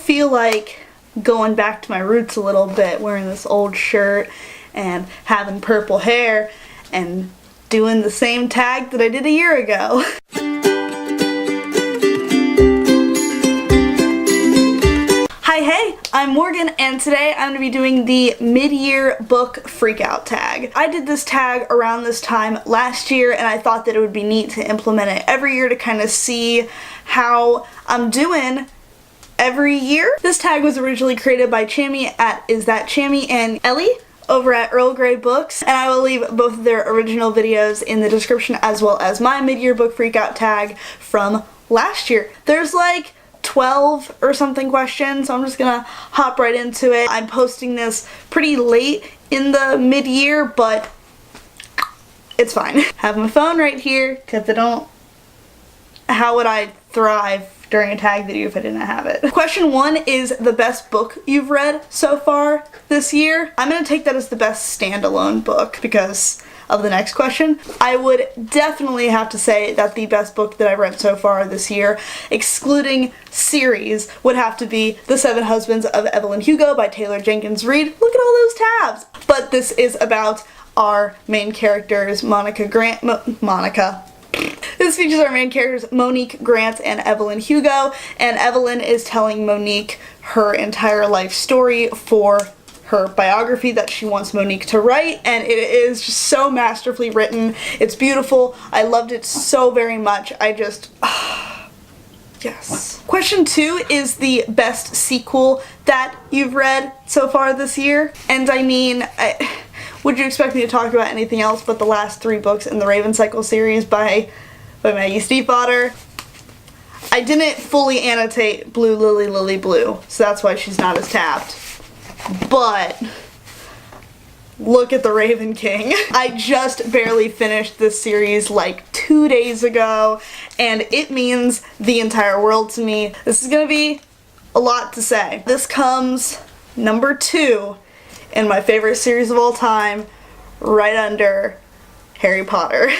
feel like going back to my roots a little bit, wearing this old shirt and having purple hair and doing the same tag that I did a year ago. Hi, hey, I'm Morgan, and today I'm going to be doing the mid-year book freakout tag. I did this tag around this time last year, and I thought that it would be neat to implement it every year to kind of see how I'm doing every year. This tag was originally created by Chammy at Is That Chammy and Ellie over at Earl Grey Books, and I will leave both of their original videos in the description as well as my mid-year book freakout tag from last year. There's like 12 or something questions, so I'm just gonna hop right into it. I'm posting this pretty late in the mid-year, but it's fine. I have my phone right here, because how would I thrive during a tag video if I didn't have it? Question 1 is the best book you've read so far this year. I'm gonna take that as the best standalone book because of the next question. I would definitely have to say that the best book that I've read so far this year, excluding series, would have to be The Seven Husbands of Evelyn Hugo by Taylor Jenkins Reid. Look at all those tabs! But this is about our main characters, Monica. This features our main characters, Monique Grant and Evelyn Hugo, and Evelyn is telling Monique her entire life story for her biography that she wants Monique to write, and it is just so masterfully written. It's beautiful. I loved it so very much. Yes. Question 2 is the best sequel that you've read so far this year, and I mean, would you expect me to talk about anything else but the last 3 books in the Raven Cycle series by Maggie Stiefvater? I didn't fully annotate Blue Lily Lily Blue, so that's why she's not as tapped. But look at the Raven King. I just barely finished this series like 2 days ago, and it means the entire world to me. This is gonna be a lot to say. This comes number 2 in my favorite series of all time, right under Harry Potter.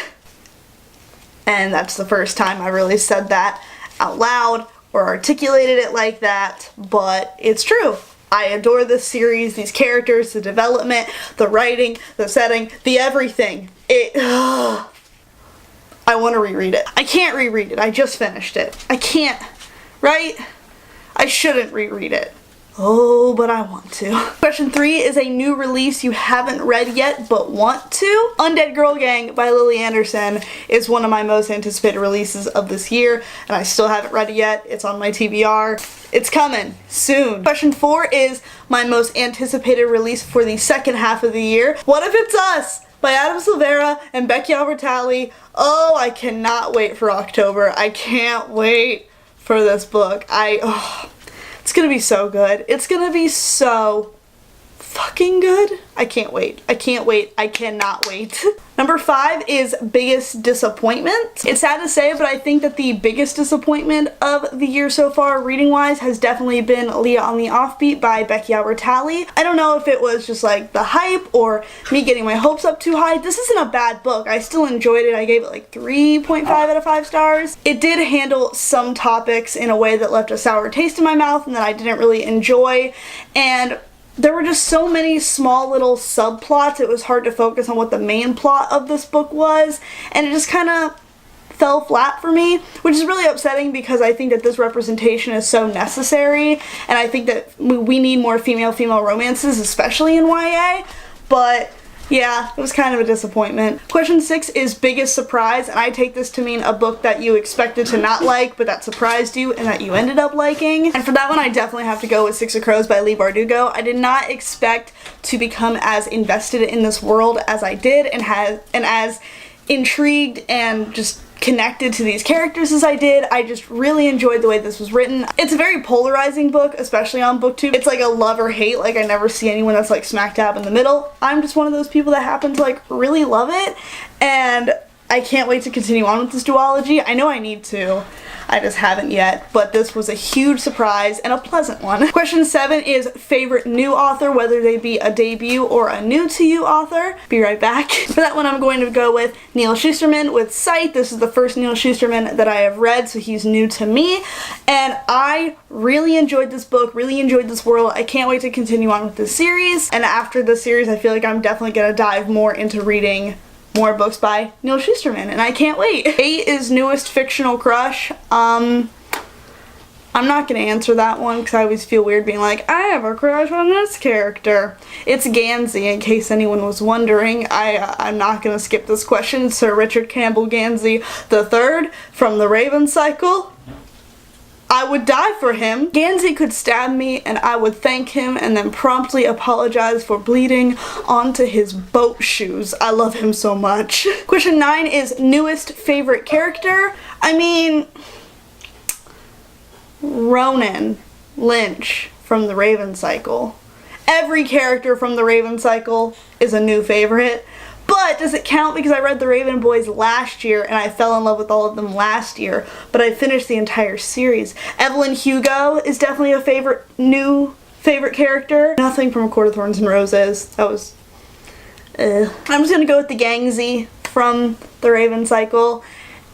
And that's the first time I really said that out loud or articulated it like that, but it's true. I adore this series, these characters, the development, the writing, the setting, the everything. I want to reread it. I can't reread it. I just finished it. I can't, right? I shouldn't reread it. Oh, but I want to. Question 3 is a new release you haven't read yet but want to. Undead Girl Gang by Lily Anderson is one of my most anticipated releases of this year, and I still haven't read it yet. It's on my TBR. It's coming soon. Question 4 is my most anticipated release for the second half of the year. What If It's Us by Adam Silvera and Becky Albertalli. Oh, I cannot wait for October. I can't wait for this book. It's gonna be so good. It's gonna be so fucking good. I can't wait. I can't wait. I cannot wait. Number 5 is biggest disappointment. It's sad to say, but I think that the biggest disappointment of the year so far, reading-wise, has definitely been Leah on the Offbeat by Becky Albertalli. I don't know if it was just like the hype or me getting my hopes up too high. This isn't a bad book. I still enjoyed it. I gave it like 3.5 out of 5 stars. It did handle some topics in a way that left a sour taste in my mouth and that I didn't really enjoy, and there were just so many small little subplots, it was hard to focus on what the main plot of this book was, and it just kind of fell flat for me, which is really upsetting because I think that this representation is so necessary, and I think that we need more female-female romances, especially in YA, but yeah, it was kind of a disappointment. Question 6 is biggest surprise, and I take this to mean a book that you expected to not like, but that surprised you and that you ended up liking. And for that one, I definitely have to go with Six of Crows by Leigh Bardugo. I did not expect to become as invested in this world as I did, and as intrigued and just connected to these characters as I did. I just really enjoyed the way this was written. It's a very polarizing book, especially on BookTube. It's like a love or hate. Like, I never see anyone that's like smack dab in the middle. I'm just one of those people that happen to like really love it, and I can't wait to continue on with this duology. I know I need to. I just haven't yet, but this was a huge surprise and a pleasant one. Question 7 is favorite new author, whether they be a debut or a new to you author. Be right back. For that one, I'm going to go with Neal Shusterman with Sight. This is the first Neal Shusterman that I have read, so he's new to me, and I really enjoyed this book, really enjoyed this world. I can't wait to continue on with this series, and after this series, I feel like I'm definitely gonna dive more into reading more books by Neal Shusterman, and I can't wait. 8 is newest fictional crush. I'm not gonna answer that one because I always feel weird being like, I have a crush on this character. It's Gansey, in case anyone was wondering. I'm not gonna skip this question. Sir Richard Campbell Gansey III from the Raven Cycle. I would die for him. Gansey could stab me and I would thank him and then promptly apologize for bleeding onto his boat shoes. I love him so much. Question 9 is newest favorite character. I mean, Ronan Lynch from the Raven Cycle. Every character from the Raven Cycle is a new favorite. But does it count because I read the Raven Boys last year and I fell in love with all of them last year, but I finished the entire series. Evelyn Hugo is definitely a new favorite character. Nothing from A Court of Thorns and Roses. That was I'm just gonna go with the Gansey from the Raven Cycle,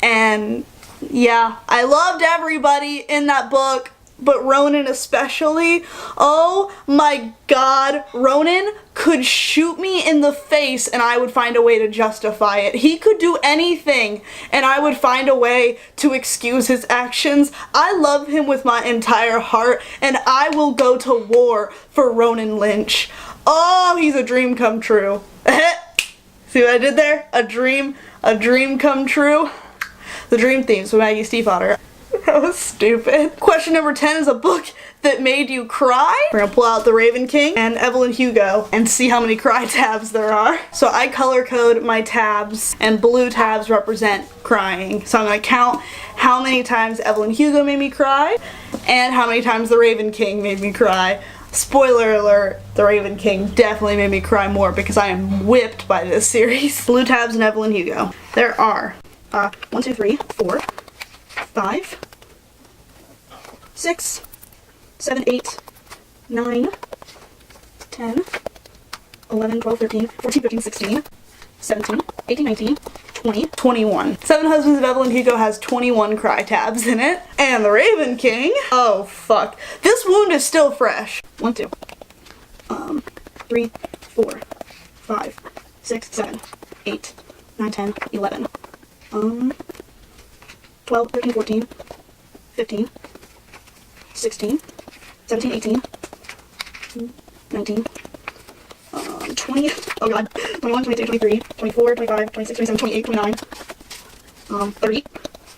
and yeah, I loved everybody in that book, but Ronan especially. Oh my god, Ronan could shoot me in the face and I would find a way to justify it. He could do anything and I would find a way to excuse his actions. I love him with my entire heart and I will go to war for Ronan Lynch. Oh, he's a dream come true. See what I did there? A dream come true. The dream themes with Maggie Stiefvater. That was stupid. Question number 10 is a book that made you cry. We're gonna pull out the Raven King and Evelyn Hugo and see how many cry tabs there are. So I color code my tabs and blue tabs represent crying. So I'm gonna count how many times Evelyn Hugo made me cry and how many times the Raven King made me cry. Spoiler alert, the Raven King definitely made me cry more because I am whipped by this series. Blue tabs and Evelyn Hugo. There are 1, 2, 3, 4, 5, 6, 7, 8, 9, 10, 11, 12, 13, 14, 15, 16, 17, 18, 19, 20, 21. Seven Husbands of Evelyn Hugo has 21 cry tabs in it. And the Raven King, oh fuck. This wound is still fresh. 1, 2, 3, 4, 5, 6, 7, 8, 9, 10, 11. 12, 13, 14, 15, 16, 17, 18, 19, 20, oh god, 21, 22, 23, 24, 25, 26, 27, 28, 29, 30,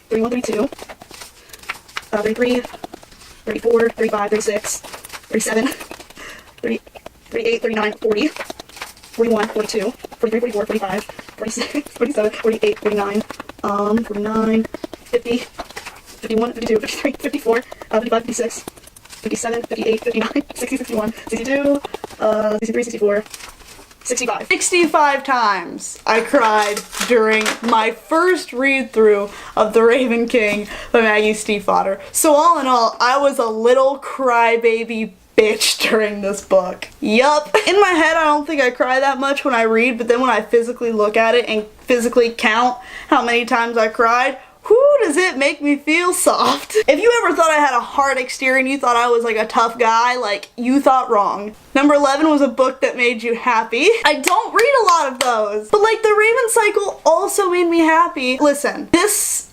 31, 32, 33, 34, 35, 36, 37, 30, 38, 39, 40, 41, 42, 43, 44, 45, 46, 47, 48, 49, 49, 50, 51, 52, 53, 54, 55, 56, 57, 58, 59, 60, 61, 62, 63, 64, 65. 65 times I cried during my first read through of The Raven King by Maggie Stiefvater. So all in all, I was a little crybaby bitch during this book. Yup. In my head, I don't think I cry that much when I read, but then when I physically look at it and physically count how many times I cried, whoo, does it make me feel soft. If you ever thought I had a hard exterior and you thought I was like a tough guy, like, you thought wrong. Number 11 was a book that made you happy. I don't read a lot of those, but like The Raven Cycle also made me happy. Listen, this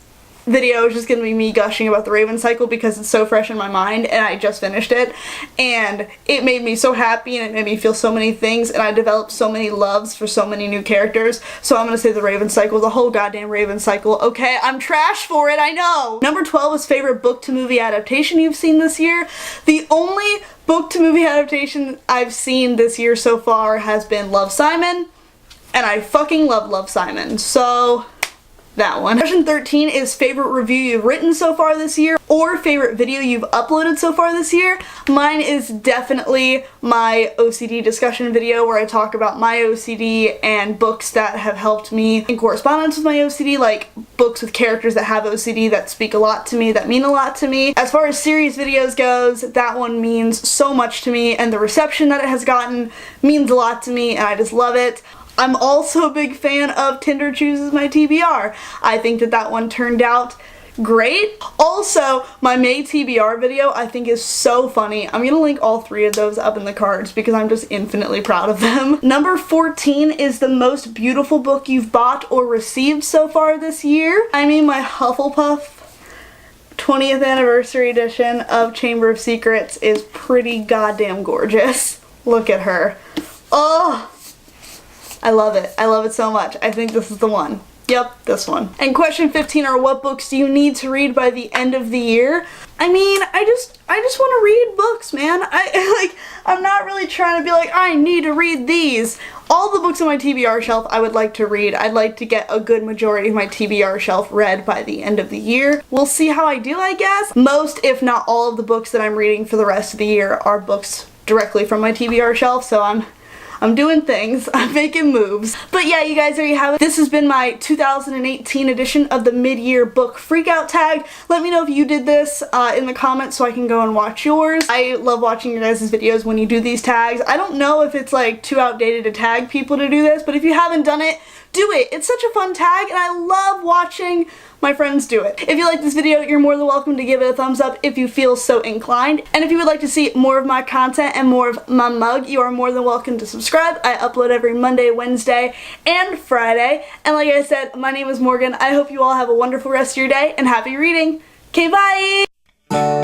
video is just gonna be me gushing about The Raven Cycle because it's so fresh in my mind and I just finished it and it made me so happy and it made me feel so many things and I developed so many loves for so many new characters. So I'm gonna say The Raven Cycle, the whole goddamn Raven Cycle. Okay, I'm trash for it, I know. Number 12 is favorite book to movie adaptation you've seen this year. The only book to movie adaptation I've seen this year so far has been Love, Simon, and I fucking love Love, Simon. So that one. Question 13 is favorite review you've written so far this year or favorite video you've uploaded so far this year. Mine is definitely my OCD discussion video where I talk about my OCD and books that have helped me in correspondence with my OCD, like books with characters that have OCD that speak a lot to me, that mean a lot to me. As far as series videos goes, that one means so much to me, and the reception that it has gotten means a lot to me, and I just love it. I'm also a big fan of Tinder Chooses My TBR. I think that that one turned out great. Also, my May TBR video I think is so funny. I'm gonna link all three of those up in the cards because I'm just infinitely proud of them. Number 14 is the most beautiful book you've bought or received so far this year. I mean, my Hufflepuff 20th anniversary edition of Chamber of Secrets is pretty goddamn gorgeous. Look at her. Oh, I love it. I love it so much. I think this is the one. Yep, this one. And question 15 are what books do you need to read by the end of the year? I mean, I just want to read books, man. I'm not really trying to be like, I need to read these. All the books on my TBR shelf I would like to read. I'd like to get a good majority of my TBR shelf read by the end of the year. We'll see how I do, I guess. Most, if not all, of the books that I'm reading for the rest of the year are books directly from my TBR shelf, so I'm doing things, I'm making moves. But yeah, you guys, there you have it. This has been my 2018 edition of the mid-year book freakout tag. Let me know if you did this in the comments so I can go and watch yours. I love watching your guys' videos when you do these tags. I don't know if it's like too outdated to tag people to do this, but if you haven't done it, do it. It's such a fun tag and I love watching my friends do it. If you like this video, you're more than welcome to give it a thumbs up if you feel so inclined. And if you would like to see more of my content and more of my mug, you are more than welcome to subscribe. I upload every Monday, Wednesday, and Friday. And like I said, my name is Morgan. I hope you all have a wonderful rest of your day and happy reading. Okay, bye!